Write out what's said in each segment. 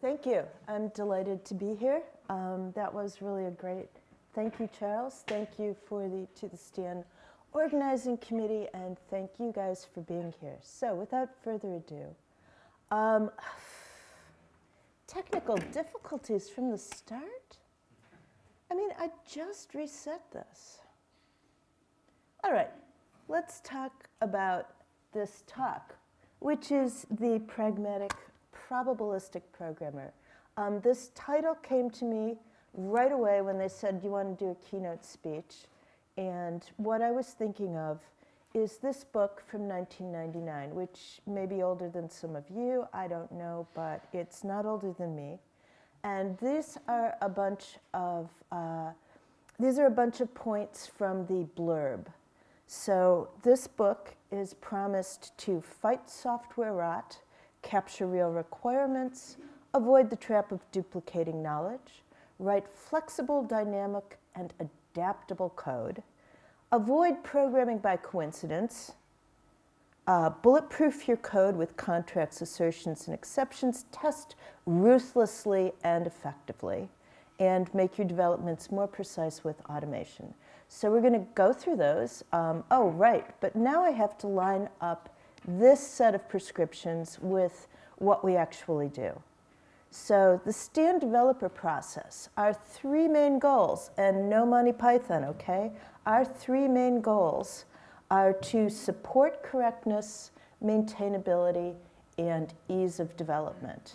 Thank you. I'm delighted to be here. That was really a great, thank you, Charles. Thank you to the STAN organizing committee, and thank you guys for being here. So without further ado, technical difficulties from the start? I mean, I just reset this. All right, let's talk about this talk, which is the Pragmatic Probabilistic Programmer. This title came to me right away when they said, you want to do a keynote speech? And what I was thinking of is this book from 1999, which may be older than some of you, I don't know, but it's not older than me. And these are a bunch of points from the blurb. So this book is promised to fight software rot, capture real requirements, avoid the trap of duplicating knowledge, write flexible, dynamic, and adaptable code, avoid programming by coincidence, bulletproof your code with contracts, assertions, and exceptions, test ruthlessly and effectively, and make your developments more precise with automation. So we're going to go through those. Oh, right, but now I have to line up this set of prescriptions with what we actually do. So the STAN developer process, our three main goals, and no Monty Python, okay? Our three main goals are to support correctness, maintainability, and ease of development.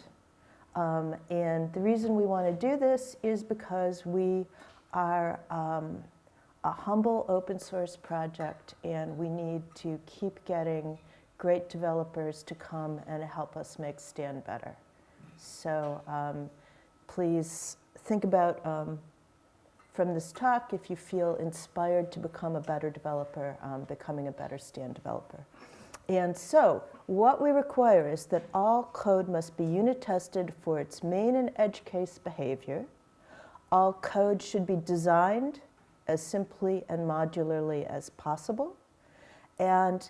And the reason we want to do this is because we are a humble open source project, and we need to keep getting great developers to come and help us make STAN better. So please think about, from this talk, if you feel inspired to become a better developer, becoming a better STAN developer. And so what we require is that all code must be unit tested for its main and edge case behavior. All code should be designed as simply and modularly as possible. And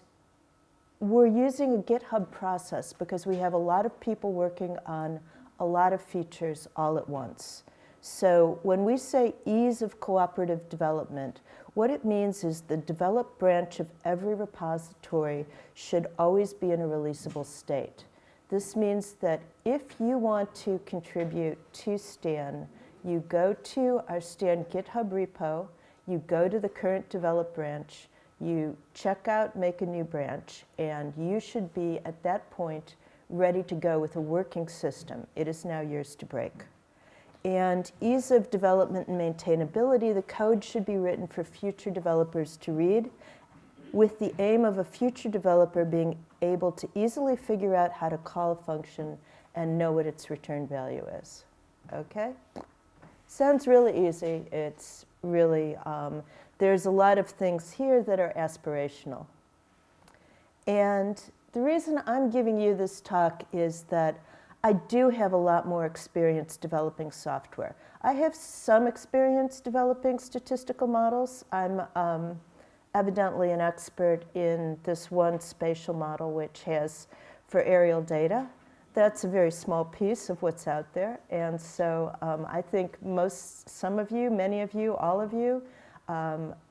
we're using a GitHub process because we have a lot of people working on a lot of features all at once. So when we say ease of cooperative development, what it means is the develop branch of every repository should always be in a releasable state. This means that if you want to contribute to STAN, you go to our STAN GitHub repo, you go to the current develop branch, you check out make a new branch, and you should be at that point ready to go with a working system. It is now yours to break. And ease of development and maintainability, the code should be written for future developers to read, with the aim of a future developer being able to easily figure out how to call a function and know what its return value is. Okay? Sounds really easy. It's really, there's a lot of things here that are aspirational. And the reason I'm giving you this talk is that I do have a lot more experience developing software. I have some experience developing statistical models. I'm evidently an expert in this one spatial model, which has for aerial data. That's a very small piece of what's out there. And so I think some of you, many of you, all of you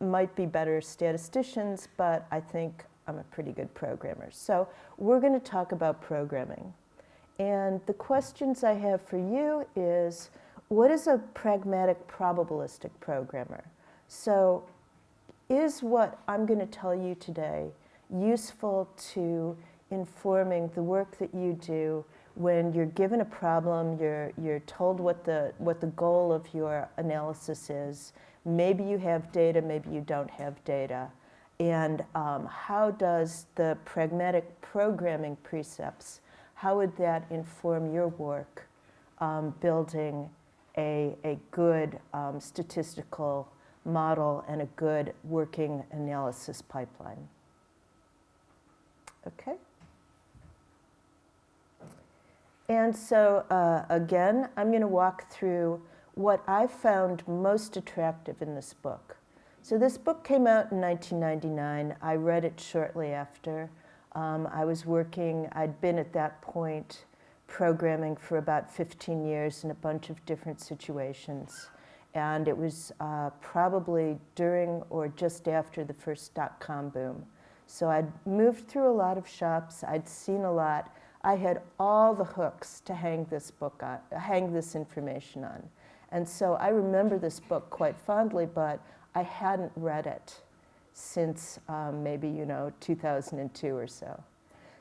might be better statisticians, but I think I'm a pretty good programmer. So we're going to talk about programming. And the questions I have for you is, what is a pragmatic probabilistic programmer? So is what I'm going to tell you today useful to informing the work that you do when you're given a problem, you're told what the goal of your analysis is. Maybe you have data, maybe you don't have data. And how does the pragmatic programming precepts, how would that inform your work building a good statistical model and a good working analysis pipeline? Okay? And so, again, I'm going to walk through what I found most attractive in this book. So this book came out in 1999. I read it shortly after. I was working, I'd been at that point programming for about 15 years in a bunch of different situations. And it was probably during or just after the first dot-com boom. So I'd moved through a lot of shops, I'd seen a lot. I had all the hooks to hang this book on, hang this information on. And so I remember this book quite fondly, but I hadn't read it since maybe, 2002 or so.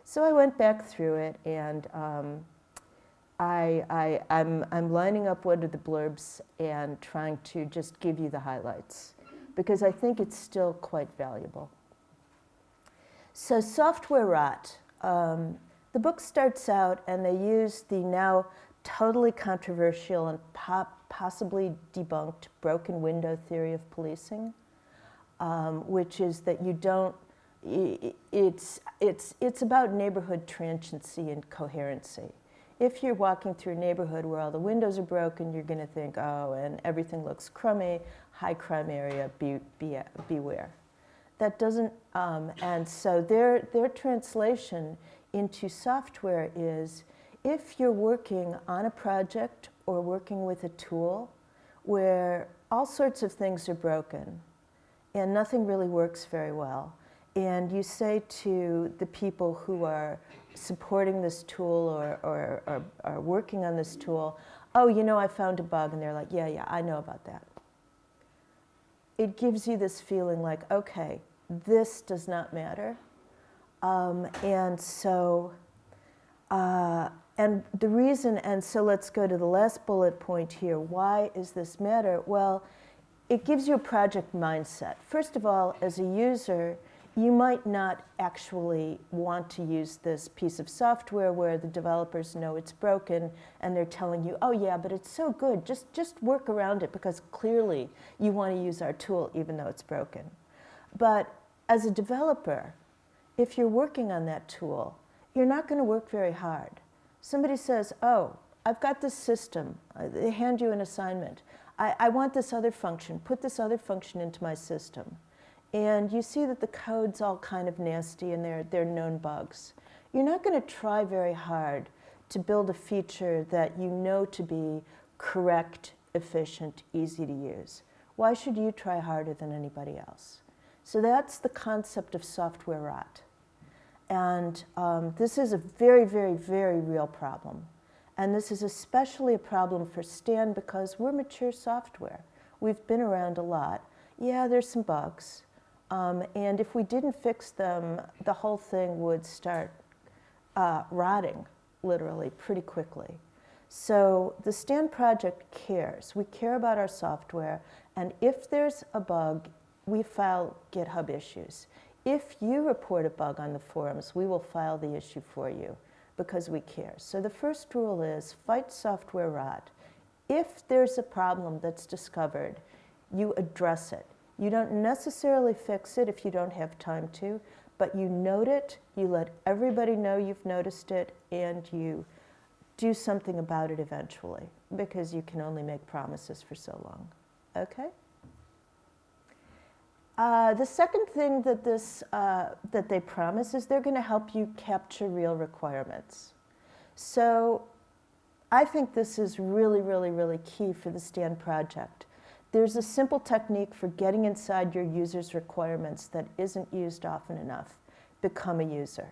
So I went back through it, and I'm lining up what are the blurbs and trying to just give you the highlights, because I think it's still quite valuable. So software rot. The book starts out, and they use the now totally controversial and possibly debunked broken window theory of policing, which is that you don't, it's about neighborhood transiency and coherency. If you're walking through a neighborhood where all the windows are broken, you're going to think, oh, and everything looks crummy, high crime area, beware. That doesn't, and so their translation into software is, if you're working on a project or working with a tool where all sorts of things are broken and nothing really works very well, and you say to the people who are supporting this tool or are working on this tool, oh, I found a bug, and they're like, yeah, I know about that. It gives you this feeling like, okay, this does not matter. And so the reason, and so let's go to the last bullet point here. Why does this matter? Well, it gives you a project mindset. First of all, as a user, you might not actually want to use this piece of software where the developers know it's broken and they're telling you, oh yeah, but it's so good, just work around it, because clearly you want to use our tool even though it's broken. But as a developer, if you're working on that tool, you're not going to work very hard. Somebody says, oh, I've got this system. They hand you an assignment. I want this other function. Put this other function into my system. And you see that the code's all kind of nasty and they're known bugs. You're not going to try very hard to build a feature that you know to be correct, efficient, easy to use. Why should you try harder than anybody else? So that's the concept of software rot. And this is a very, very, very real problem. And this is especially a problem for Stan because we're mature software. We've been around a lot. Yeah, there's some bugs. And if we didn't fix them, the whole thing would start rotting, literally, pretty quickly. So the Stan project cares. We care about our software. And if there's a bug, we file GitHub issues. If you report a bug on the forums, we will file the issue for you because we care. So the first rule is fight software rot. If there's a problem that's discovered, you address it. You don't necessarily fix it if you don't have time to, but you note it, you let everybody know you've noticed it, and you do something about it eventually, because you can only make promises for so long. Okay? The second thing that that they promise is they're going to help you capture real requirements. So I think this is really, really, really key for the Stan project. There's a simple technique for getting inside your user's requirements that isn't used often enough. Become a user.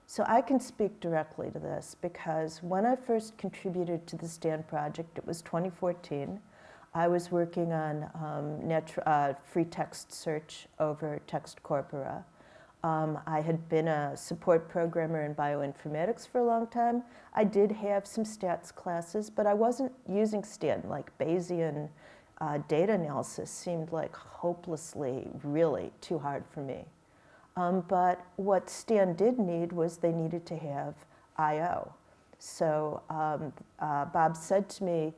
So I can speak directly to this because when I first contributed to the Stan project, it was 2014. I was working on free text search over text corpora. I had been a support programmer in bioinformatics for a long time. I did have some stats classes, but I wasn't using Stan. Like Bayesian data analysis seemed like hopelessly, really too hard for me. But what Stan did need was they needed to have I/O. So Bob said to me,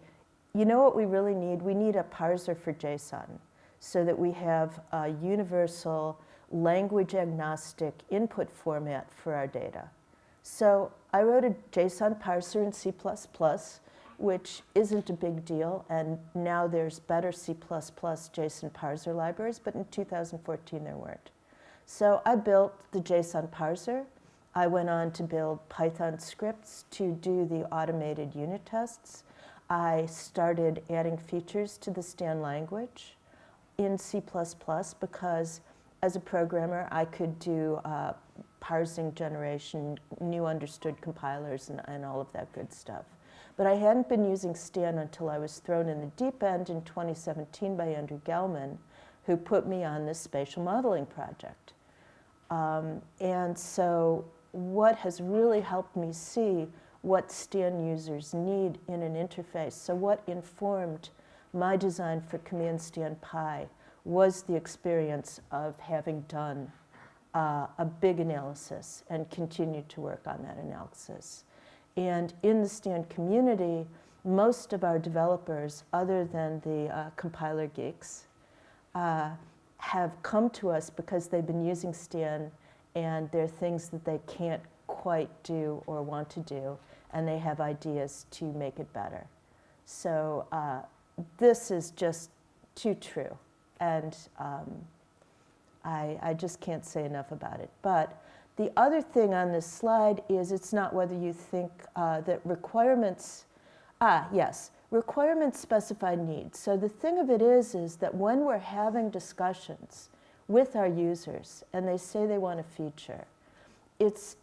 you know what we really need? We need a parser for JSON so that we have a universal language agnostic input format for our data. So I wrote a JSON parser in C++, which isn't a big deal, and now there's better C++ JSON parser libraries, but in 2014 there weren't. So I built the JSON parser, I went on to build Python scripts to do the automated unit tests. I started adding features to the Stan language in C++ because as a programmer, I could do parsing generation, new understood compilers, and all of that good stuff. But I hadn't been using Stan until I was thrown in the deep end in 2017 by Andrew Gelman, who put me on this spatial modeling project. And so what has really helped me see what Stan users need in an interface, so what informed my design for Command Stan Pi was the experience of having done a big analysis and continued to work on that analysis. And in the Stan community, most of our developers, other than the compiler geeks, have come to us because they've been using Stan and there are things that they can't quite do or want to do, and they have ideas to make it better. So this is just too true, and I just can't say enough about it. But the other thing on this slide is it's not whether you think that requirements, yes, requirements specify needs. So the thing of it is that when we're having discussions with our users and they say they want a feature, it's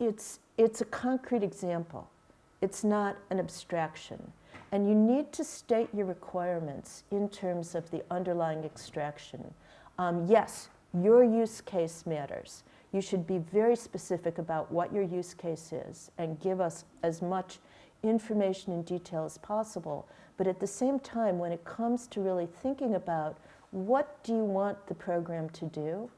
a concrete example. It's not an abstraction. And you need to state your requirements in terms of the underlying abstraction. Yes, your use case matters. You should be very specific about what your use case is and give us as much information and detail as possible. But at the same time, when it comes to really thinking about what do you want the program to do,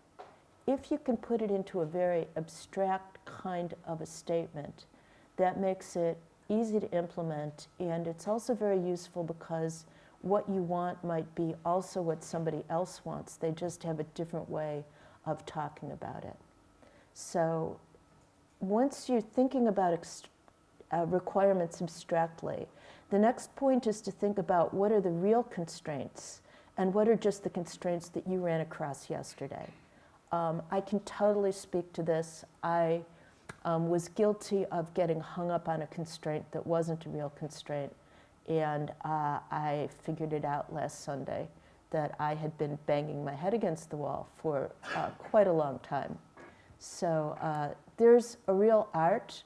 if you can put it into a very abstract kind of a statement, that makes it easy to implement, and it's also very useful because what you want might be also what somebody else wants. They just have a different way of talking about it. So once you're thinking about requirements abstractly, the next point is to think about what are the real constraints and what are just the constraints that you ran across yesterday. I can totally speak to this. I was guilty of getting hung up on a constraint that wasn't a real constraint, and I figured it out last Sunday that I had been banging my head against the wall for quite a long time. So there's a real art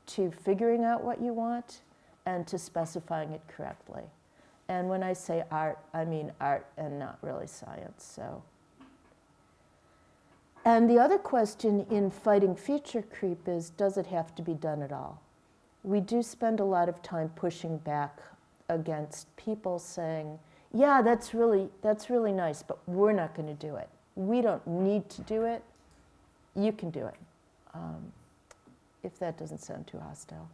to figuring out what you want and to specifying it correctly. And when I say art, I mean art and not really science. So. And the other question in fighting feature creep is, does it have to be done at all? We do spend a lot of time pushing back against people saying, yeah, that's really nice, but we're not going to do it. We don't need to do it. You can do it, if that doesn't sound too hostile.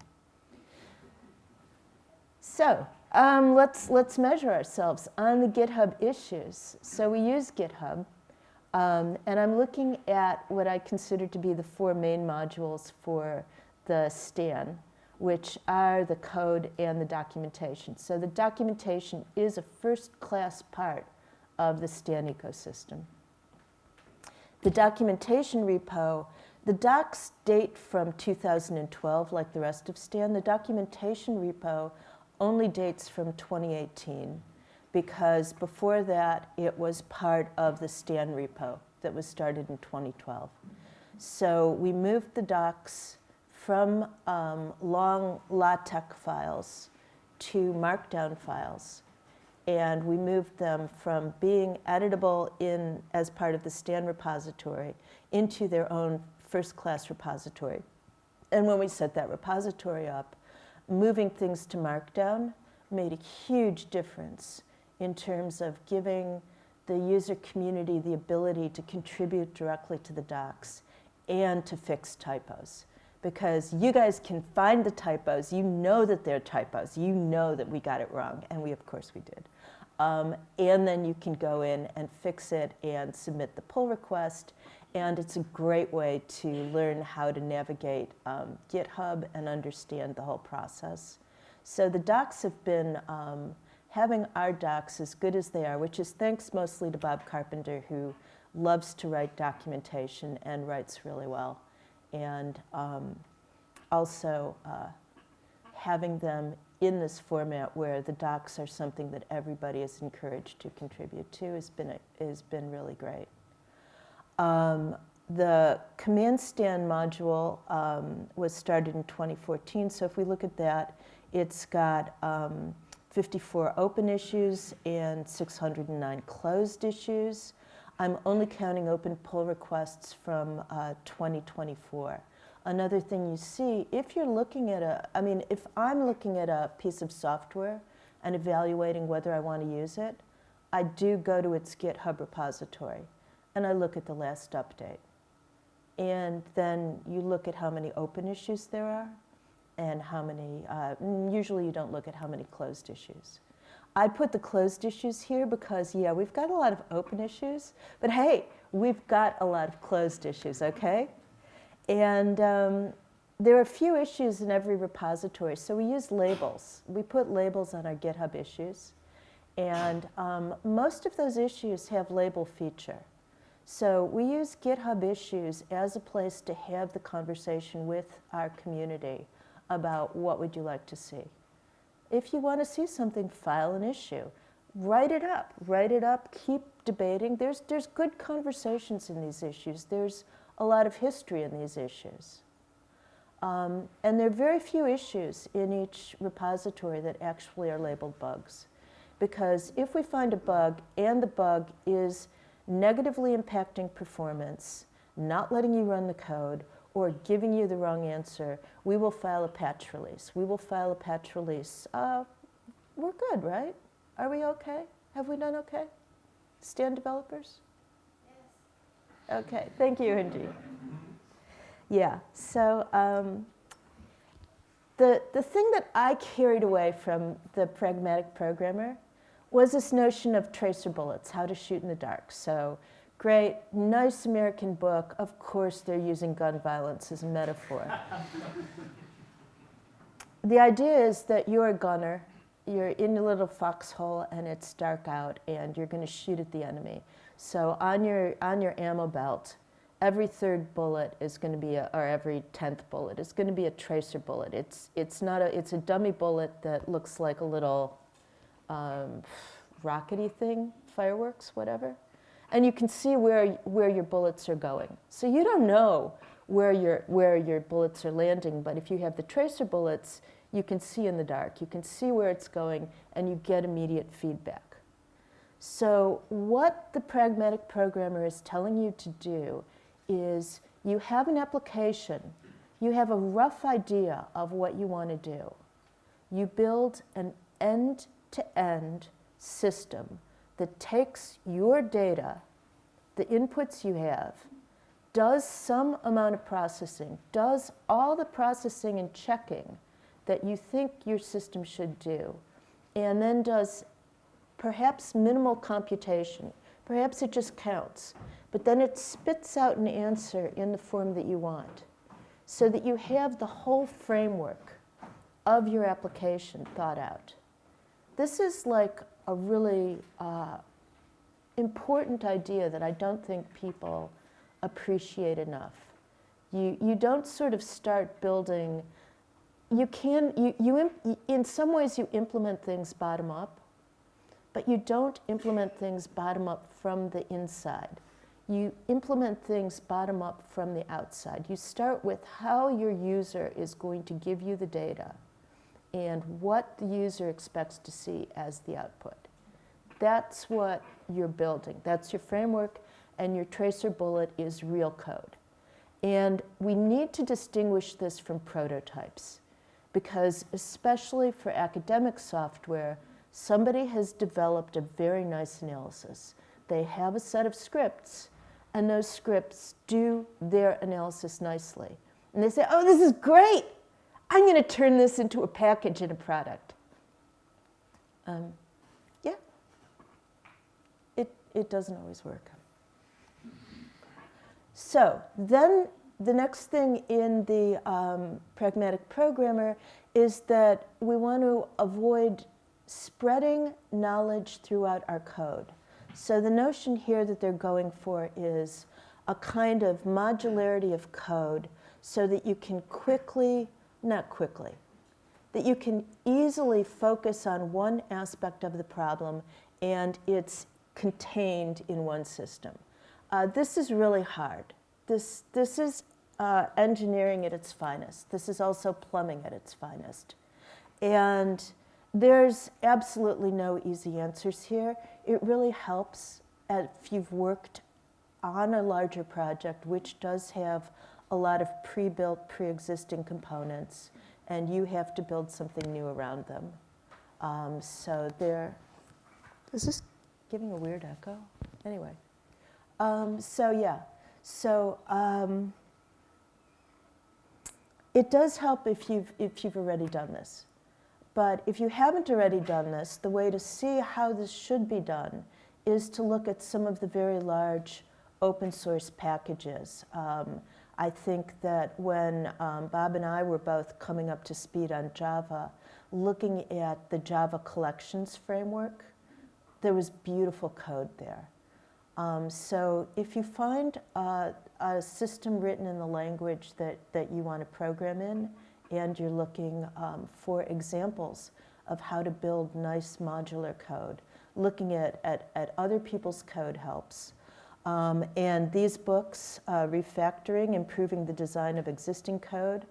So let's measure ourselves on the GitHub issues. So we use GitHub, and I'm looking at what I consider to be the 4 main modules for the Stan, which are the code and the documentation. So the documentation is a first-class part of the Stan ecosystem. The documentation repo, the docs date from 2012, like the rest of Stan. The documentation repo only dates from 2018, because before that, it was part of the Stan repo that was started in 2012. So we moved the docs from long LaTeX files to Markdown files. And we moved them from being editable as part of the Stan repository into their own first-class repository. And when we set that repository up, moving things to Markdown made a huge difference in terms of giving the user community the ability to contribute directly to the docs and to fix typos. Because you guys can find the typos, you know that they're typos, you know that we got it wrong, and of course we did. And then you can go in and fix it and submit the pull request, and it's a great way to learn how to navigate GitHub and understand the whole process. So the docs have been having our docs as good as they are, which is thanks mostly to Bob Carpenter, who loves to write documentation and writes really well. And also having them in this format where the docs are something that everybody is encouraged to contribute to has been really great. The command stand module was started in 2014, so if we look at that, it's got 54 open issues and 609 closed issues. I'm only counting open pull requests from 2024. Another thing you see, if you're looking at if I'm looking at a piece of software and evaluating whether I want to use it, I do go to its GitHub repository and I look at the last update. And then you look at how many open issues there are and how many, usually you don't look at how many closed issues. I put the closed issues here because, yeah, we've got a lot of open issues, but hey, we've got a lot of closed issues, okay? And there are a few issues in every repository, so we use labels. We put labels on our GitHub issues, and most of those issues have label feature. So we use GitHub issues as a place to have the conversation with our community about what would you like to see. If you want to see something, file an issue. Write it up, keep debating. There's good conversations in these issues. There's a lot of history in these issues. And there are very few issues in each repository that actually are labeled bugs. Because if we find a bug and the bug is negatively impacting performance, not letting you run the code, or giving you the wrong answer, we will file a patch release. We will file a patch release. We're good, right? Are we okay? Have we done okay? Stand developers? Yes. Okay, thank you, Angie. Yeah, so the thing that I carried away from the Pragmatic Programmer was this notion of tracer bullets, how to shoot in the dark. So great, nice American book. Of course, they're using gun violence as a metaphor. The idea is that you're a gunner, you're in your little foxhole, and it's dark out, and you're going to shoot at the enemy. So on your ammo belt, every third bullet is going to be or every 10th bullet is going to be a tracer bullet. It's a dummy bullet that looks like a little rockety thing, fireworks, whatever. And you can see where your bullets are going. So you don't know where your bullets are landing, but if you have the tracer bullets, you can see in the dark. You can see where it's going, and you get immediate feedback. So what the Pragmatic Programmer is telling you to do is you have an application. You have a rough idea of what you want to do. You build an end-to-end system that takes your data, the inputs you have, does some amount of processing, does all the processing and checking that you think your system should do, and then does perhaps minimal computation. Perhaps it just counts, but then it spits out an answer in the form that you want, so that you have the whole framework of your application thought out. This is like a really important idea that I don't think people appreciate enough. You don't sort of start building, in some ways you implement things bottom up, but you don't implement things bottom up from the inside. You implement things bottom up from the outside. You start with how your user is going to give you the data and what the user expects to see as the output. That's what you're building. That's your framework, and your tracer bullet is real code. And we need to distinguish this from prototypes, because especially for academic software, somebody has developed a very nice analysis. They have a set of scripts, and those scripts do their analysis nicely. And they say, oh, this is great. I'm going to turn this into a package and a product. Yeah, it doesn't always work. So then the next thing in the Pragmatic Programmer is that we want to avoid spreading knowledge throughout our code. So the notion here that they're going for is a kind of modularity of code so that you can quickly not quickly. That you can easily focus on one aspect of the problem and it's contained in one system. This is really hard. This is engineering at its finest. This is also plumbing at its finest. And there's absolutely no easy answers here. It really helps if you've worked on a larger project, which does have a lot of pre-built, pre-existing components, and you have to build something new around them. So there, is this giving a weird echo? Anyway, it does help if you've already done this. But if you haven't already done this, the way to see how this should be done is to look at some of the very large open source packages. I think that when Bob and I were both coming up to speed on Java, looking at the Java collections framework, there was beautiful code there. So if you find a system written in the language that you want to program in, and you're looking for examples of how to build nice modular code, looking at other people's code helps. And these books, Refactoring, Improving the Design of Existing Code,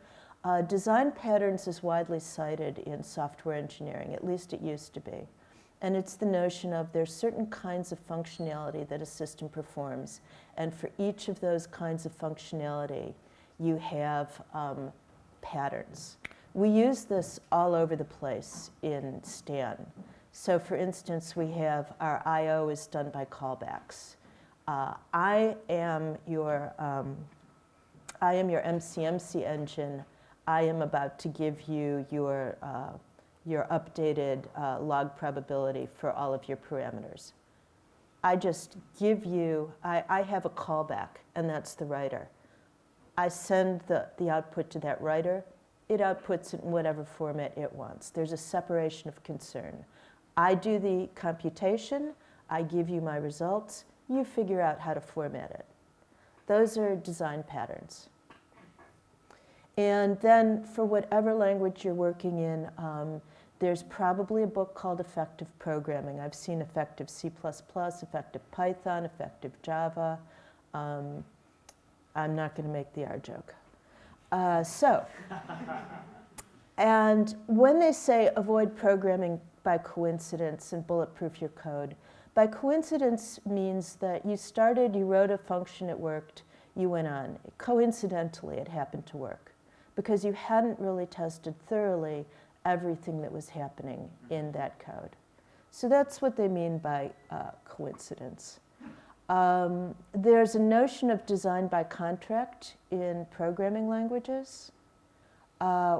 design patterns is widely cited in software engineering, at least it used to be. And it's the notion of there's certain kinds of functionality that a system performs. And for each of those kinds of functionality, you have patterns. We use this all over the place in Stan. So for instance, we have our I/O is done by callbacks. I am your MCMC engine. I am about to give you your updated log probability for all of your parameters. I just give you, I have a callback, and that's the writer. I send the output to that writer. It outputs it in whatever format it wants. There's a separation of concern. I do the computation. I give you my results. You figure out how to format it. Those are design patterns. And then for whatever language you're working in, there's probably a book called Effective Programming. I've seen Effective C++, Effective Python, Effective Java. I'm not going to make the R joke. And when they say avoid programming by coincidence and bulletproof your code, by coincidence means that you started, you wrote a function, it worked, you went on. Coincidentally, it happened to work because you hadn't really tested thoroughly everything that was happening in that code. So that's what they mean by coincidence. There's a notion of design by contract in programming languages,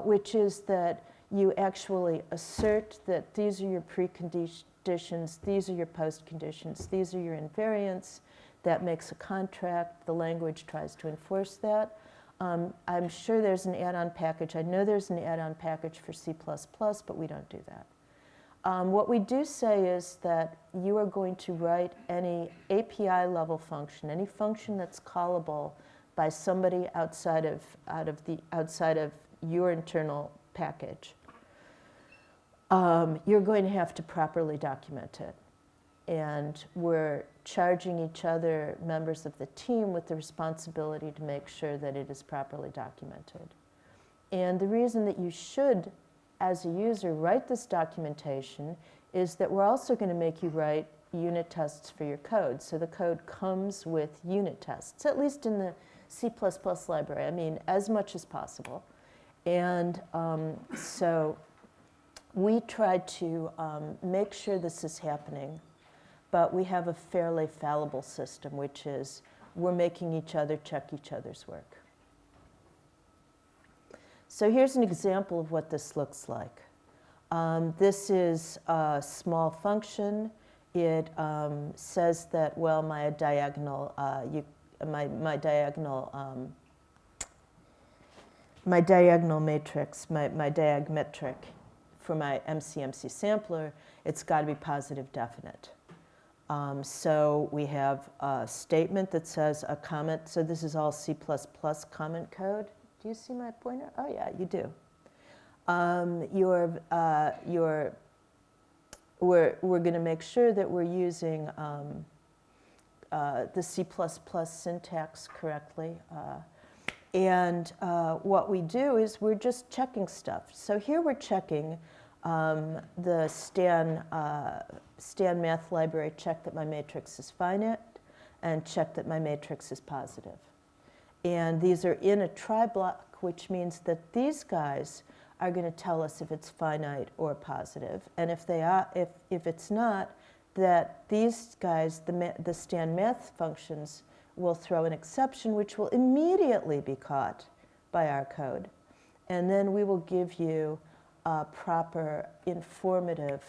which is that you actually assert that these are your preconditions, these are your postconditions, these are your invariants. That makes a contract. The language tries to enforce that. I'm sure there's an add-on package. I know there's an add-on package for C++, but we don't do that. What we do say is that you are going to write any API level function, any function that's callable by somebody outside of your internal package. You're going to have to properly document it. And we're charging each other, members of the team, with the responsibility to make sure that it is properly documented. And the reason that you should, as a user, write this documentation is that we're also going to make you write unit tests for your code. So the code comes with unit tests, at least in the C++ library, I mean, as much as possible. And so we try to make sure this is happening, but we have a fairly fallible system, which is we're making each other check each other's work. So here's an example of what this looks like. This is a small function. It says that, well, my diagonal matrix, my diag metric for my MCMC sampler, it's got to be positive definite. So we have a statement that says a comment. So this is all C++ comment code. Do you see my pointer? Oh, yeah, you do. We're going to make sure that we're using the C++ syntax correctly. What we do is we're just checking stuff. So here we're checking the Stan math library, check that my matrix is finite, and check that my matrix is positive. And these are in a try block, which means that these guys are going to tell us if it's finite or positive. And if they are, if it's not, that these guys, the Stan math functions, will throw an exception, which will immediately be caught by our code. And then we will give you a proper informative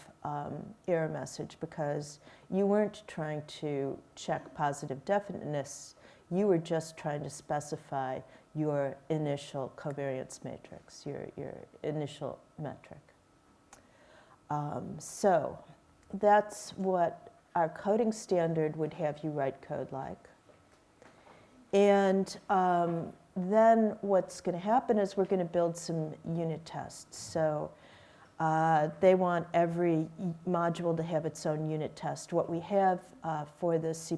error message, because you weren't trying to check positive definiteness. You were just trying to specify your initial covariance matrix, your initial metric. So that's what our coding standard would have you write code like. And then what's going to happen is we're going to build some unit tests. So they want every module to have its own unit test. What we have for the C++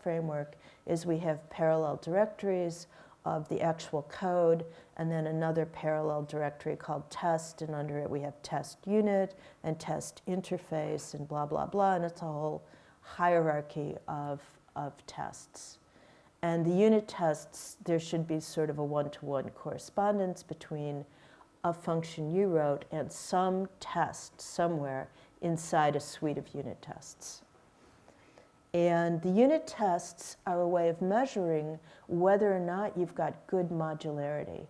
framework is we have parallel directories of the actual code, and then another parallel directory called test, and under it we have test unit and test interface and blah, blah, blah, and it's a whole hierarchy of tests. And the unit tests, there should be sort of a one-to-one correspondence between a function you wrote and some test somewhere inside a suite of unit tests. And the unit tests are a way of measuring whether or not you've got good modularity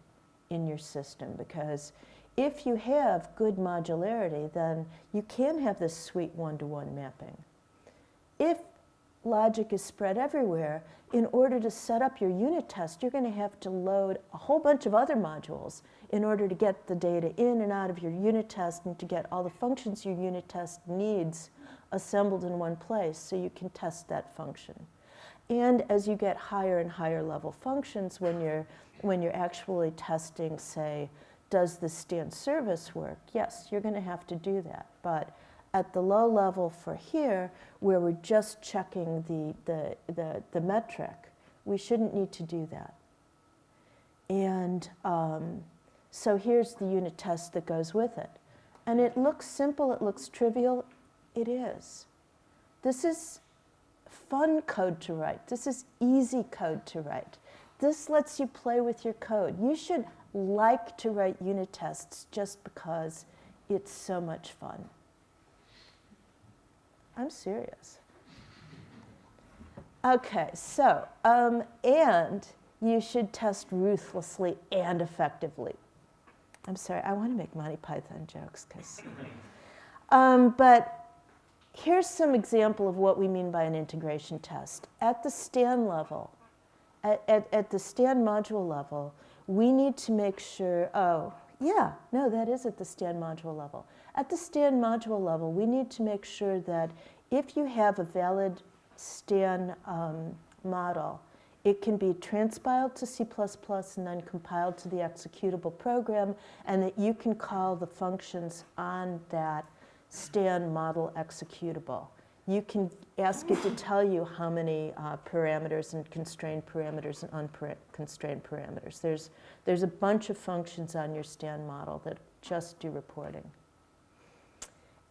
in your system, because if you have good modularity, then you can have this sweet one-to-one mapping. If logic is spread everywhere, in order to set up your unit test, you're going to have to load a whole bunch of other modules in order to get the data in and out of your unit test and to get all the functions your unit test needs assembled in one place so you can test that function. And as you get higher and higher level functions, when you're actually testing, say, does the Stan service work? Yes, you're going to have to do that. But at the low level for here, where we're just checking the metric, we shouldn't need to do that. And so here's the unit test that goes with it. And it looks simple, it looks trivial. It is. This is fun code to write. This is easy code to write. This lets you play with your code. You should like to write unit tests just because it's so much fun. I'm serious. Okay, so, and you should test ruthlessly and effectively. I'm sorry, I want to make Monty Python jokes, but here's some example of what we mean by an integration test. At the Stan level, at the Stan module level, we need to make sure, that is at the Stan module level. At the Stan module level, we need to make sure that if you have a valid Stan model, it can be transpiled to C++ and then compiled to the executable program, and that you can call the functions on that Stan model executable. You can ask it to tell you how many parameters and constrained parameters and unconstrained parameters. There's a bunch of functions on your Stan model that just do reporting.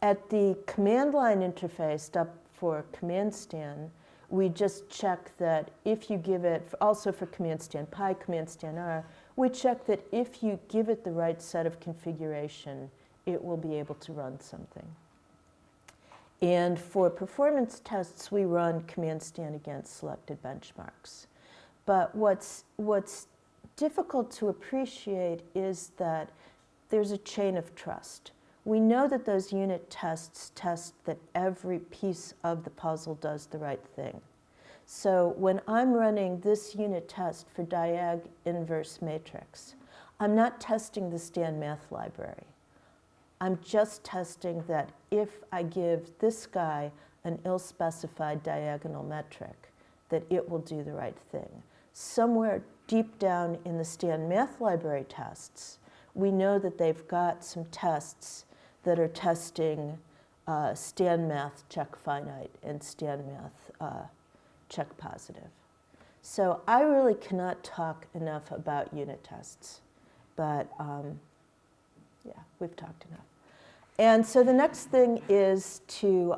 At the command line interface up for command Stan, we just check that if you give it, also for command Stan Pi, command Stan R, we check that if you give it the right set of configuration, it will be able to run something. And for performance tests, we run command Stan against selected benchmarks. But what's difficult to appreciate is that there's a chain of trust. We know that those unit tests test that every piece of the puzzle does the right thing. So when I'm running this unit test for diag inverse matrix, I'm not testing the Stan math library. I'm just testing that if I give this guy an ill-specified diagonal metric, that it will do the right thing. Somewhere deep down in the Stan math library tests, we know that they've got some tests that are testing Stan Math check finite and Stan Math check positive. So I really cannot talk enough about unit tests, but yeah, we've talked enough. And so the next thing is to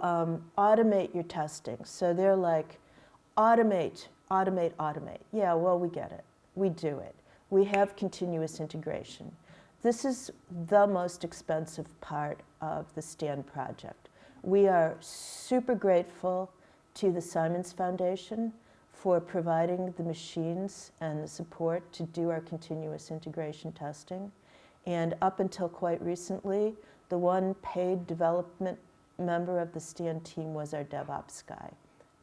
automate your testing. So they're like, automate, automate, automate. Yeah, well, we get it. We do it. We have continuous integration. This is the most expensive part of the STAN project. We are super grateful to the Simons Foundation for providing the machines and the support to do our continuous integration testing. And up until quite recently, the one paid development member of the STAN team was our DevOps guy.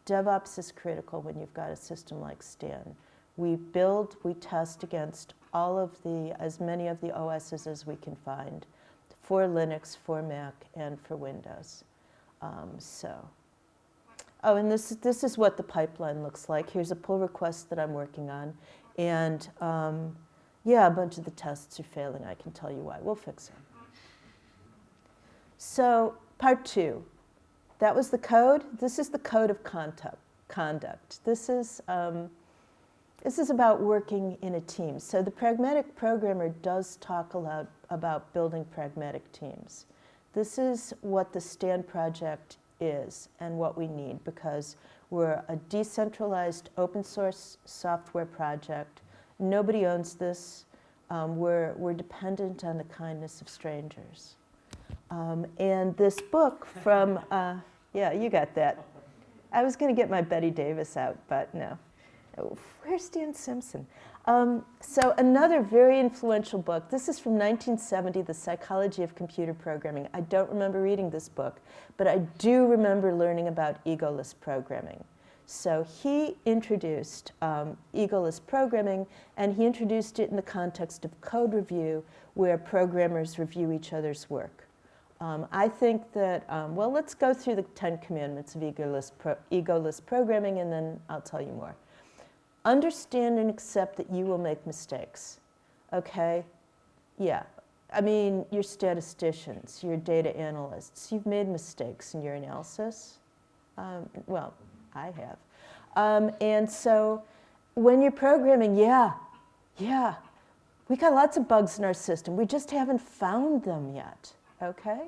DevOps is critical when you've got a system like STAN. We build, we test against all of as many of the OSs as we can find for Linux, for Mac, and for Windows. Oh, and this is what the pipeline looks like. Here's a pull request that I'm working on. And yeah, a bunch of the tests are failing. I can tell you why. We'll fix it. So part 2, that was the code. This is the code of conduct. This is about working in a team. So the pragmatic programmer does talk a lot about building pragmatic teams. This is what the STAN project is and what we need, because we're a decentralized open source software project. Nobody owns this. We're dependent on the kindness of strangers. And this book from, yeah, you got that. I was going to get my Betty Davis out, but no. Oh, where's Dan Simpson? So another very influential book. This is from 1970, The Psychology of Computer Programming. I don't remember reading this book, but I do remember learning about egoless programming. So he introduced egoless programming, and he introduced it in the context of code review, where programmers review each other's work. I think that, well, let's go through the 10 commandments of egoless programming, and then I'll tell you more. Understand and accept that you will make mistakes, okay? Yeah, I mean, you're statisticians, you're data analysts. You've made mistakes in your analysis. Well, I have. And so when you're programming, yeah, we got lots of bugs in our system. We just haven't found them yet, okay?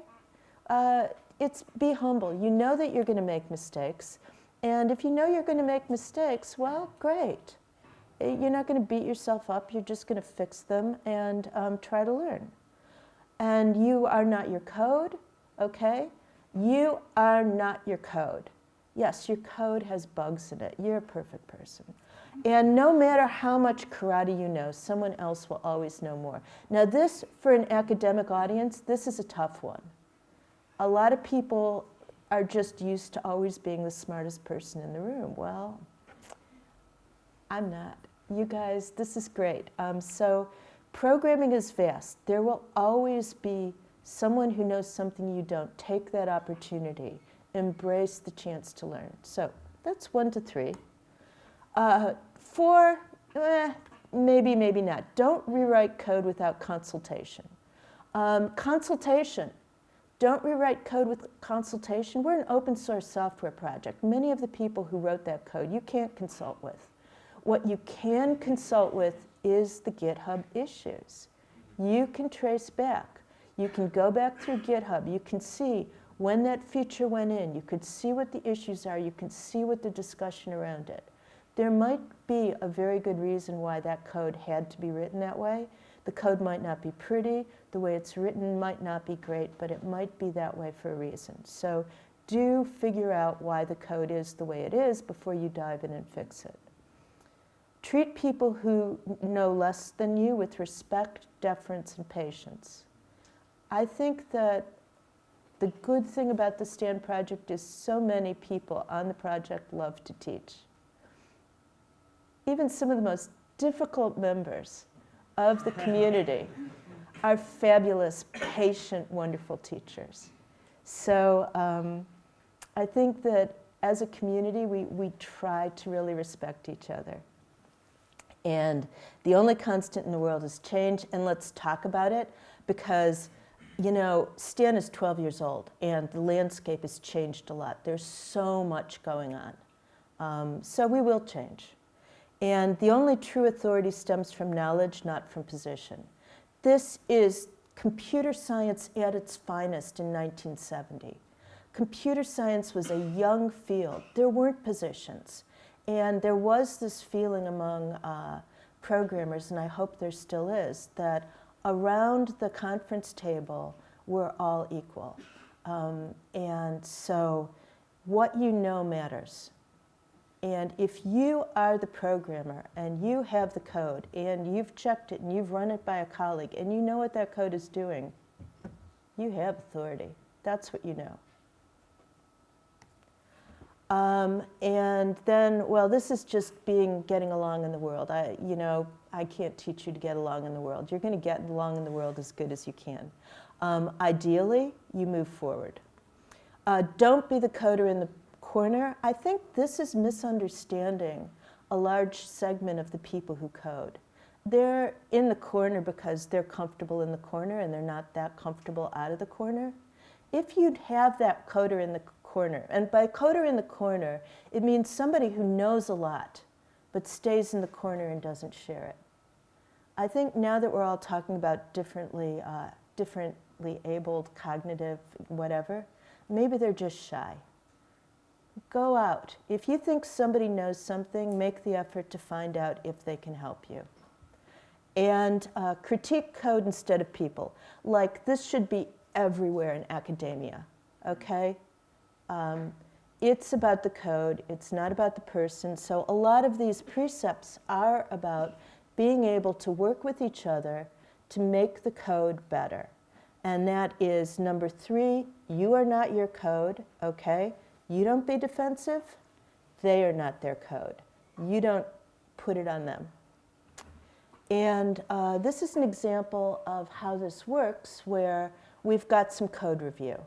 Be humble. You know that you're going to make mistakes. And if you know you're going to make mistakes, well, great. You're not going to beat yourself up. You're just going to fix them and try to learn. And you are not your code, okay? You are not your code. Yes, your code has bugs in it. You're a perfect person. And no matter how much karate you know, someone else will always know more. Now this, for an academic audience, this is a tough one. A lot of people are just used to always being the smartest person in the room. Well, I'm not. You guys, this is great. So programming is vast. There will always be someone who knows something you don't. Take that opportunity. Embrace the chance to learn. So that's 1 to 3. 4, maybe, maybe not. Don't rewrite code without consultation. Consultation. Don't rewrite code with consultation. We're an open source software project. Many of the people who wrote that code you can't consult with. What you can consult with is the GitHub issues. You can trace back. You can go back through GitHub. You can see when that feature went in. You could see what the issues are. You can see what the discussion around it. There might be a very good reason why that code had to be written that way. The code might not be pretty. The way it's written might not be great, but it might be that way for a reason. So do figure out why the code is the way it is before you dive in and fix it. Treat people who know less than you with respect, deference, and patience. I think that the good thing about the STAN project is so many people on the project love to teach. Even some of the most difficult members of the community are fabulous, patient, wonderful teachers. So I think that as a community, we try to really respect each other. And the only constant in the world is change, and let's talk about it, because, you know, Stan is 12 years old, and the landscape has changed a lot. There's so much going on. So we will change. And the only true authority stems from knowledge, not from position. This is computer science at its finest in 1970. Computer science was a young field. There weren't positions. And there was this feeling among programmers, and I hope there still is, that around the conference table, we're all equal. And so what you know matters. And if you are the programmer and you have the code and you've checked it and you've run it by a colleague and you know what that code is doing, you have authority. That's what you know. And then, well, this is just getting along in the world. I can't teach you to get along in the world. You're going to get along in the world as good as you can. Ideally, you move forward. Don't be the coder in the corner. I think this is misunderstanding a large segment of the people who code. They're in the corner because they're comfortable in the corner and they're not that comfortable out of the corner. If you'd have that coder in the corner, and by coder in the corner, it means somebody who knows a lot but stays in the corner and doesn't share it. I think now that we're all talking about differently abled, cognitive, whatever, maybe they're just shy. Go out. If you think somebody knows something, make the effort to find out if they can help you. And critique code instead of people. Like, this should be everywhere in academia, okay? It's about the code, it's not about the person. So a lot of these precepts are about being able to work with each other to make the code better. And that is number 3, you are not your code, okay? You don't be defensive, they are not their code. You don't put it on them. And this is an example of how this works, where we've got some code review.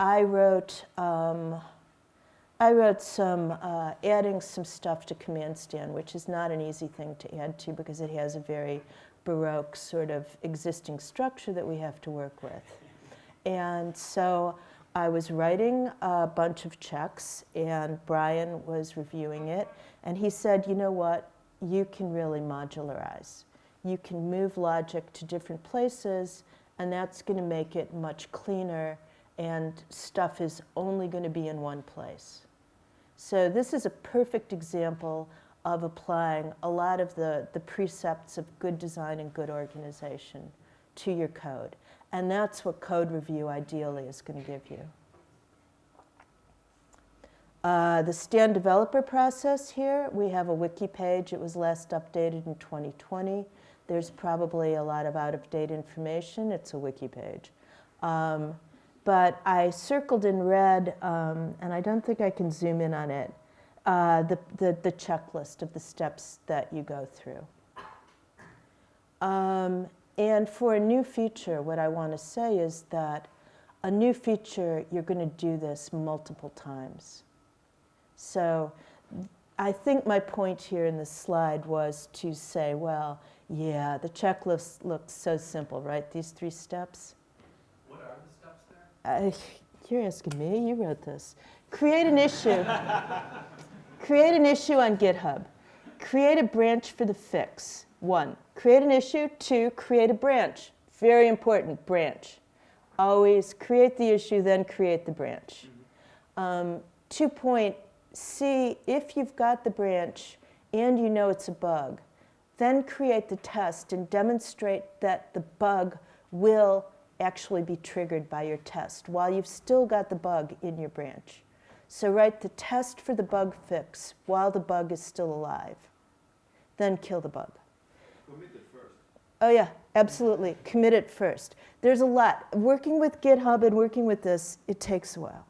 I wrote some, adding some stuff to command stand, which is not an easy thing to add to because it has a very Baroque sort of existing structure that we have to work with. And so I was writing a bunch of checks, and Brian was reviewing it, and he said, you know what, you can really modularize. You can move logic to different places, and that's going to make it much cleaner, and stuff is only going to be in one place. So this is a perfect example of applying a lot of the precepts of good design and good organization to your code. And that's what code review ideally is going to give you. The Stan developer process here, we have a wiki page. It was last updated in 2020. There's probably a lot of out-of-date information. It's a wiki page. But I circled in red, and I don't think I can zoom in on it, the checklist of the steps that you go through. And for a new feature, what I want to say is that a new feature, you're going to do this multiple times. So I think my point here in this slide was to say, well, yeah, the checklist looks so simple, right? These 3 steps. What are the steps there? You're asking me, you wrote this. Create an issue. Create an issue on GitHub. Create a branch for the fix. 1, create an issue. 2, create a branch. Very important, branch. Always create the issue, then create the branch. 2.C, if you've got the branch and you know it's a bug, then create the test and demonstrate that the bug will actually be triggered by your test while you've still got the bug in your branch. So write the test for the bug fix while the bug is still alive. Then kill the bug. Commit it first. Oh yeah, absolutely. Commit it first. There's a lot. Working with GitHub and working with this, it takes a while.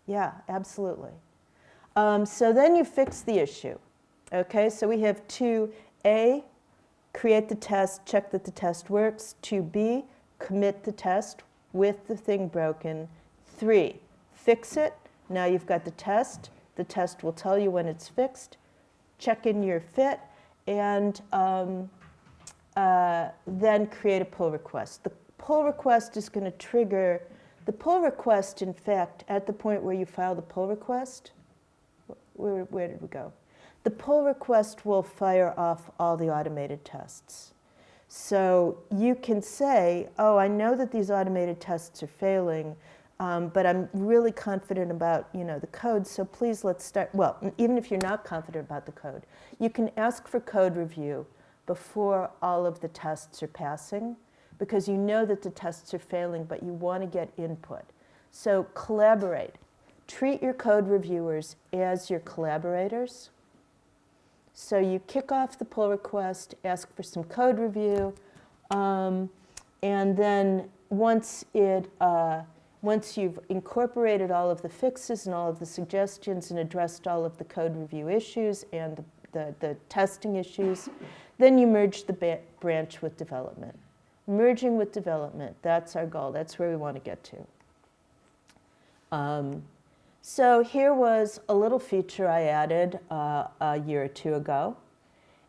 Yeah, absolutely. So then you fix the issue. Okay, so we have 2A, create the test, check that the test works. 2B, commit the test with the thing broken. 3, fix it. Now you've got the test. The test will tell you when it's fixed. Check in your fit. and then create a pull request. The pull request is going to trigger, the pull request, in fact, at the point where you file the pull request, where did we go? The pull request will fire off all the automated tests. So you can say, oh, I know that these automated tests are failing, but I'm really confident about, the code, so please let's start. Well, even if you're not confident about the code, you can ask for code review before all of the tests are passing, because you know that the tests are failing, but you want to get input. So collaborate. Treat your code reviewers as your collaborators. So you kick off the pull request, ask for some code review, and then once you've incorporated all of the fixes and all of the suggestions and addressed all of the code review issues and the testing issues, then you merge the branch with development. Merging with development, that's our goal. That's where we want to get to. So here was a little feature I added a year or two ago.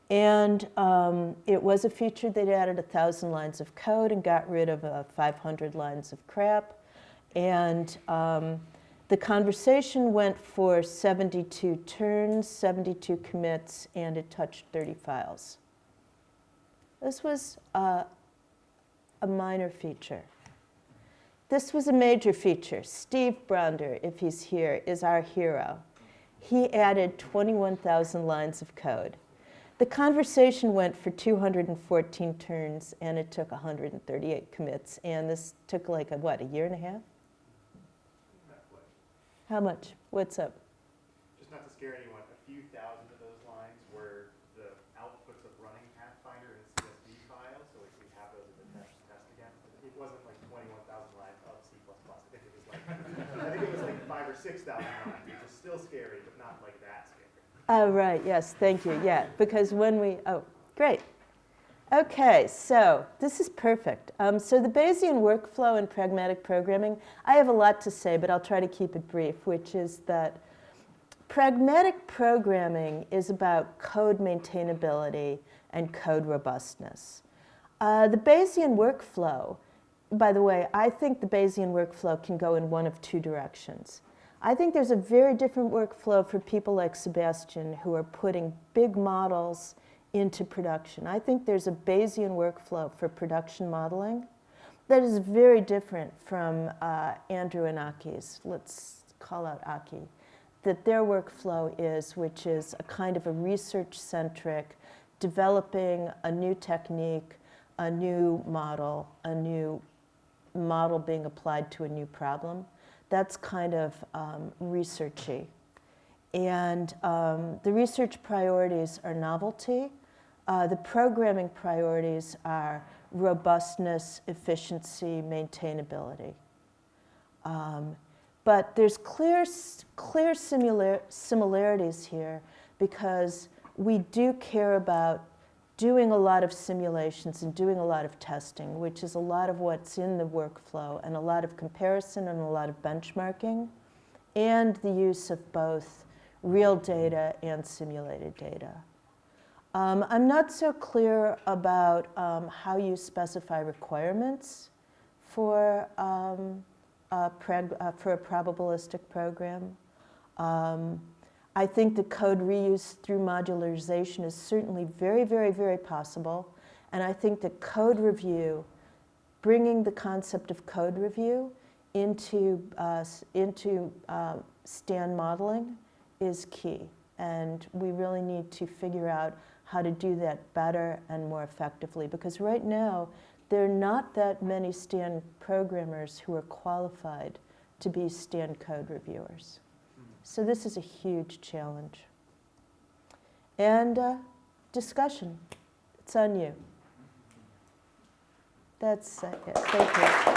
And it was a feature that added 1,000 lines of code and got rid of 500 lines of crap. And the conversation went for 72 turns, 72 commits, and it touched 30 files. This was a minor feature. This was a major feature. Steve Bronder, if he's here, is our hero. He added 21,000 lines of code. The conversation went for 214 turns, and it took 138 commits. And this took like, a year and a half? How much? What's up? Just not to scare anyone, a few thousand of those lines were the outputs of running Pathfinder in CSV files, so we have those in the test again. It wasn't like 21,000 lines of C++. I think it was like 5,000 or 6,000 lines, which is still scary, but not like that scary. Oh, right, yes, thank you, yeah, because when great. Okay, so this is perfect. So the Bayesian workflow in pragmatic programming, I have a lot to say, but I'll try to keep it brief, which is that pragmatic programming is about code maintainability and code robustness. The Bayesian workflow, by the way, I think the Bayesian workflow can go in one of two directions. I think there's a very different workflow for people like Sebastian who are putting big models into production. I think there's a Bayesian workflow for production modeling that is very different from Andrew and Aki's. Let's call out Aki. That their workflow is, which is a kind of a research-centric, developing a new technique, a new model being applied to a new problem. That's kind of researchy. And the research priorities are novelty. The programming priorities are robustness, efficiency, maintainability. But there's clear similarities here because we do care about doing a lot of simulations and doing a lot of testing, which is a lot of what's in the workflow, and a lot of comparison and a lot of benchmarking, and the use of both real data and simulated data. I'm not so clear about how you specify requirements for a probabilistic program. I think the code reuse through modularization is certainly very, very, very possible. And I think that code review, bringing the concept of code review into stand modeling is key. And we really need to figure out how to do that better and more effectively. Because right now, there are not that many stand programmers who are qualified to be stand code reviewers. So this is a huge challenge. And discussion. It's on you. That's it. Thank you.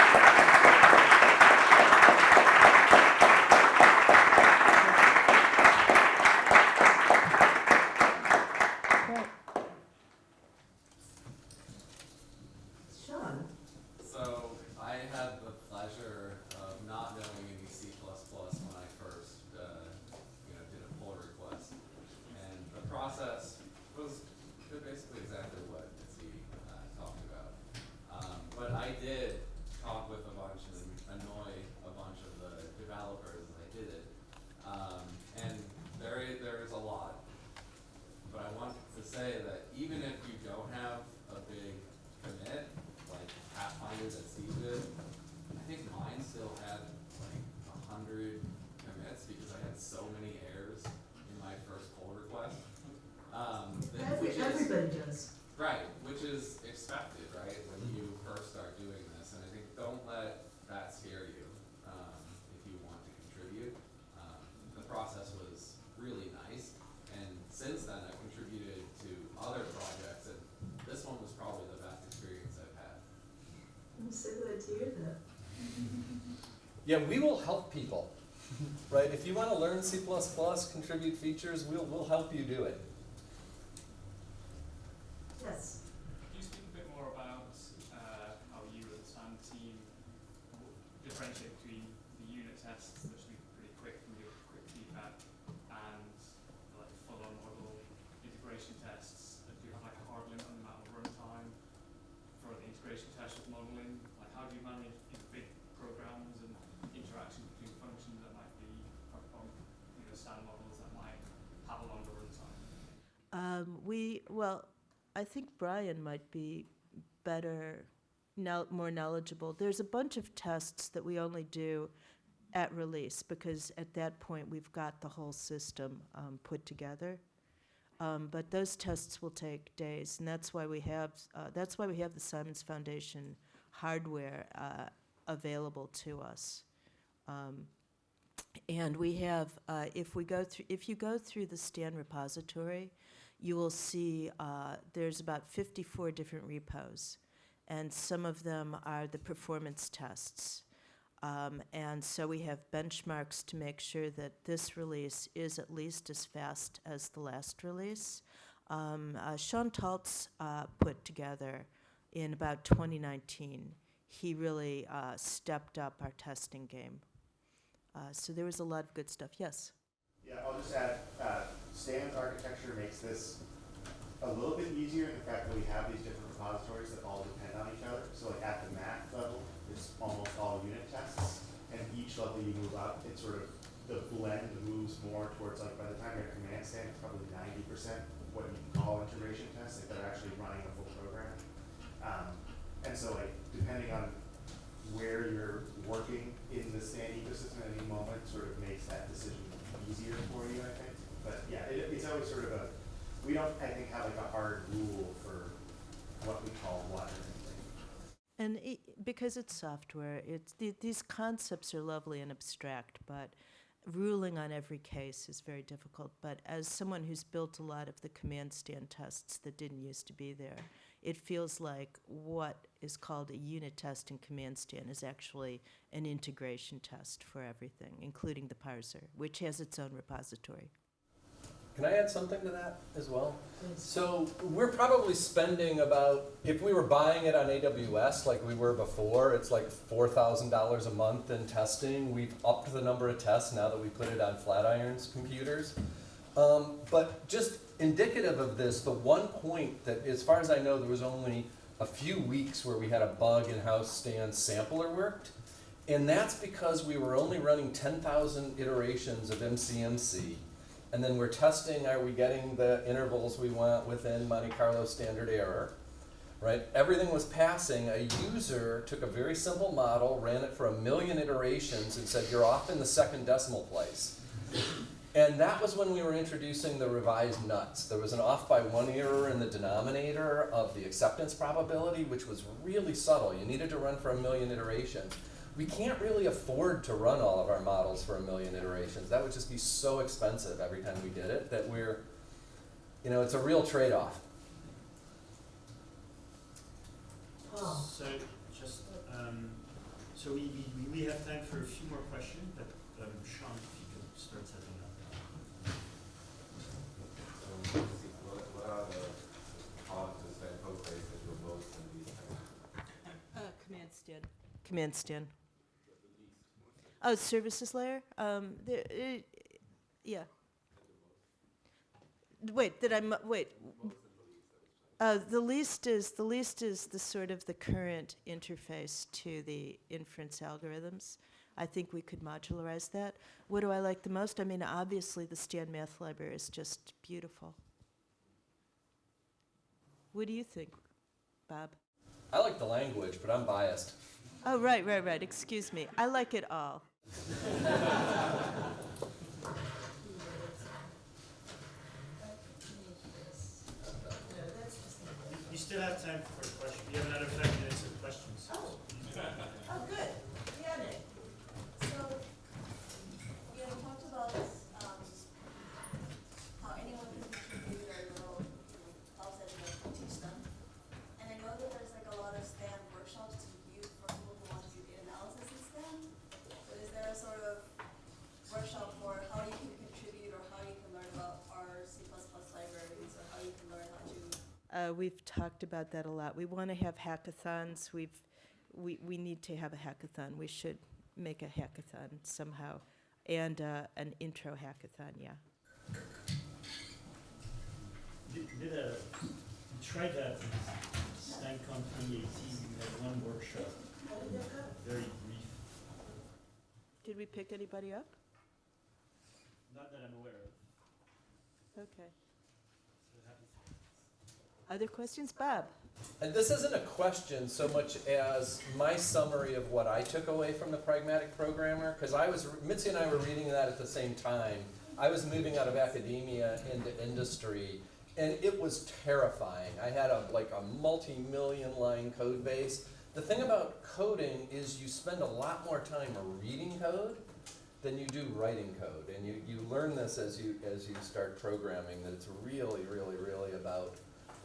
Yeah, we will help people, right? If you want to learn C++, contribute features, we'll help you do it. Yes. Could you speak a bit more about how you as a SAM team differentiate between the unit tests that should be pretty quick and give quick feedback and like full-on model integration tests that do have like a hard limit on the amount of runtime for the integration test with modeling? Like how do you manage big programs and interaction between functions that might be SAM models that might have a longer runtime? Well, I think Brian might be better, more knowledgeable. There's a bunch of tests that we only do at release because at that point we've got the whole system put together. But those tests will take days, and that's why we have the Simons Foundation hardware available to us. And we have, if you go through the Stan repository, you will see there's about 54 different repos, and some of them are the performance tests. And so we have benchmarks to make sure that this release is at least as fast as the last release. Sean Taltz put together in about 2019. He really stepped up our testing game. So there was a lot of good stuff. Yes? Yeah, I'll just add, Stan's architecture makes this a little bit easier in the fact that we have these different repositories that all depend on each other. So like at the Mac level, it's almost all unit tests. And each level you move up, it's sort of, the blend moves more towards like, by the time you're at command stand, it's probably 90% what you call integration tests, like they're actually running a full program. And so like, depending on where you're working in the Stan ecosystem at any moment sort of makes that decision easier for you, I think. But yeah, it's always sort of we don't, I think, have like a hard rule for what we call what or anything. And because it's software, these concepts are lovely and abstract, but ruling on every case is very difficult. But as someone who's built a lot of the command stand tests that didn't used to be there, it feels like what is called a unit test in command stand is actually an integration test for everything, including the parser, which has its own repository. Can I add something to that as well? Please. So we're probably spending about, if we were buying it on AWS like we were before, it's like $4,000 a month in testing. We've upped the number of tests now that we put it on Flatiron's computers. But just indicative of this, the one point that, as far as I know, there was only a few weeks where we had a bug in how Stan's sampler worked. And that's because we were only running 10,000 iterations of MCMC. And then we're testing, are we getting the intervals we want within Monte Carlo standard error, right? Everything was passing. A user took a very simple model, ran it for 1 million iterations, and said, you're off in the second decimal place. And that was when we were introducing the revised nuts. There was an off by 1 error in the denominator of the acceptance probability, which was really subtle. You needed to run for 1 million iterations. We can't really afford to run all of our models for 1 million iterations. That would just be so expensive every time we did it that we're, it's a real trade-off. Paul. So just, so we have time for a few more questions, but Sean, if you could start setting up. So, what are the policies that code base that you're most in these types? Command stand. Command stand. Oh, services layer? Yeah. Wait, wait. The least is the sort of the current interface to the inference algorithms. I think we could modularize that. What do I like the most? I mean, obviously the Stan math library is just beautiful. What do you think, Bob? I like the language, but I'm biased. Oh, right. Excuse me. I like it all. You still have time for a question. You have another 5 minutes of questions. Oh, good. Yannick. So, you talked about how anyone can contribute their little offset and teach them. And I know that there's like a lot of STAN workshops to use for people who want to do data analysis in STAN. So is We've talked about that a lot. We want to have hackathons. We need to have a hackathon. We should make a hackathon somehow, and an intro hackathon. Yeah. We tried that in StankCon 2018. We had one workshop, very brief. Did we pick anybody up? Not that I'm aware of. Okay. So it happens. Other questions, Bob? And this isn't a question so much as my summary of what I took away from the Pragmatic Programmer, because Mitzi and I were reading that at the same time. I was moving out of academia into industry, and it was terrifying. I had a multi-million line code base. The thing about coding is you spend a lot more time reading code than you do writing code, and you learn this as you start programming, that it's really, really, really about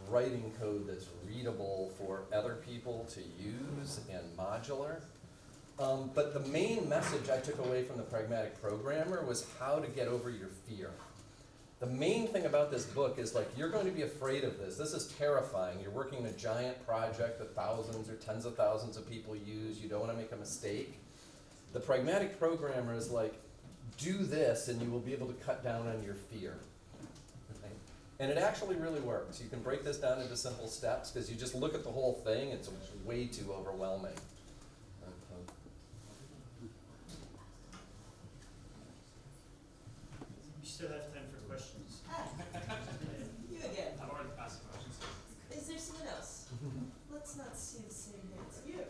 writing code that's readable for other people to use and modular. But the main message I took away from the Pragmatic Programmer was how to get over your fear. The main thing about this book is you're going to be afraid of this. This is terrifying. You're working in a giant project that thousands or tens of thousands of people use. You don't want to make a mistake. The Pragmatic Programmer is do this and you will be able to cut down on your fear. Okay? And it actually really works. You can break this down into simple steps because you just look at the whole thing, it's way too overwhelming. We still have time for questions. You again. I've already asked questions. Is there someone else? Let's not see the same hands. You.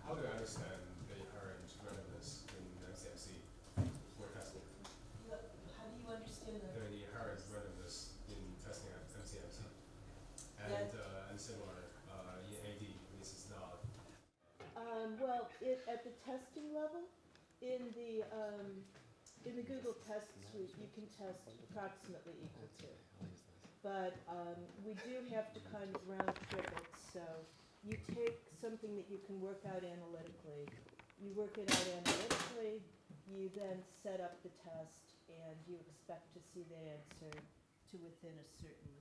How do I understand the inherent randomness in MCMC for testing? How do you understand that? The inherent randomness in testing at MCMC. And similar in AD, this is not. Well, at the testing level, in the Google Test Suite, you can test approximately equal to. But we do have to kind of round trip it. So you take something that you can work out analytically. You work it out analytically. You then set up the test, and you expect to see the answer to within a certain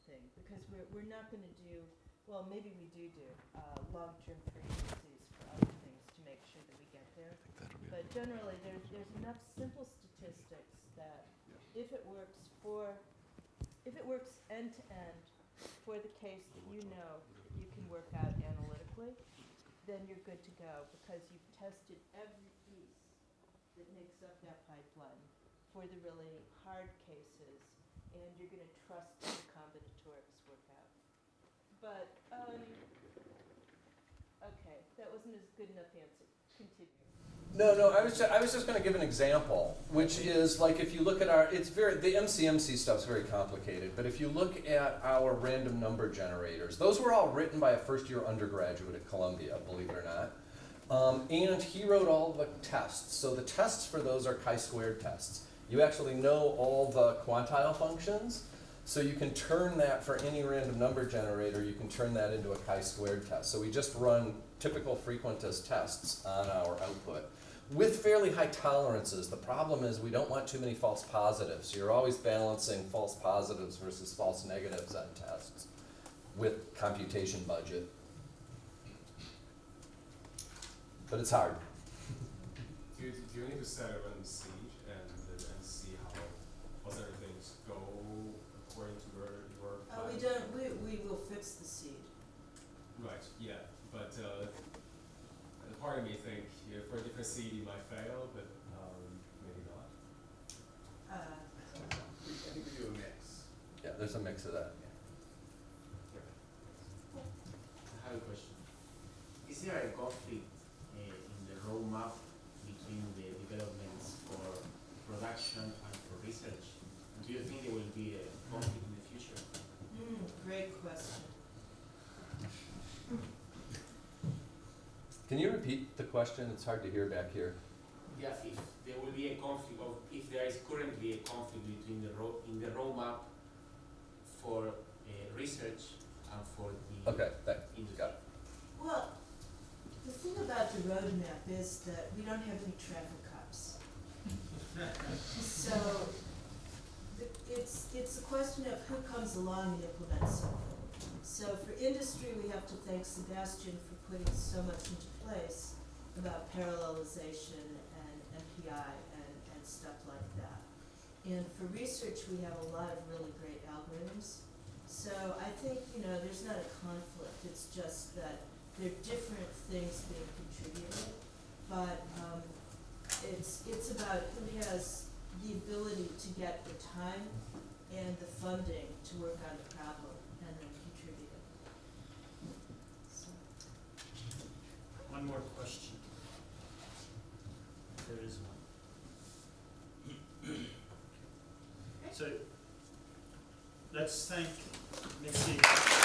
thing. Because we're not going to do, well, maybe we do long-term frequencies for other things to make sure that we get there. But generally, there's enough simple statistics that if it works end to end for the case that you can work out analytically, then you're good to go because you've tested every piece that makes up that pipeline for the really hard cases, and you're going to trust that the combinatorics work out. But, okay, that wasn't a good enough answer. Continue. No, I was just going to give an example, which is if you look at the MCMC stuff's very complicated, but if you look at our random number generators, those were all written by a first-year undergraduate at Columbia, believe it or not. And he wrote all the tests. So the tests for those are chi-squared tests. You actually know all the quantile functions, so you can turn that for any random number generator, you can turn that into a chi-squared test. So we just run typical frequentist tests on our output with fairly high tolerances. The problem is we don't want too many false positives. So you're always balancing false positives versus false negatives on tests with computation budget. But it's hard. Do you need to set it on siege and see how other things go according to your plan? We don't. We will fix the seed. Right. Yeah. But the part of me think for a different seed you might fail, but maybe not. I think we do a mix. Yeah, there's a mix of that. I have a question. Is there a conflict in the roadmap between the developments for production and for research? Do you think there will be a conflict in the future? Great question. Can you repeat the question? It's hard to hear back here. Yeah, if there will be a conflict, or if there is currently a conflict between the roadmap for research and for the industry. Got it. Well, the thing about the roadmap is that we don't have any traffic cops. So It's a question of who comes along and implements something. So for industry, we have to thank Sebastian for putting so much into place about parallelization and MPI and stuff like that. And for research, we have a lot of really great algorithms. So I think, there's not a conflict, it's just that there are different things being contributed, but it's about who has the ability to get the time and the funding to work on the problem and then contribute it. So. One more question. If there is one. So let's thank Mitzi.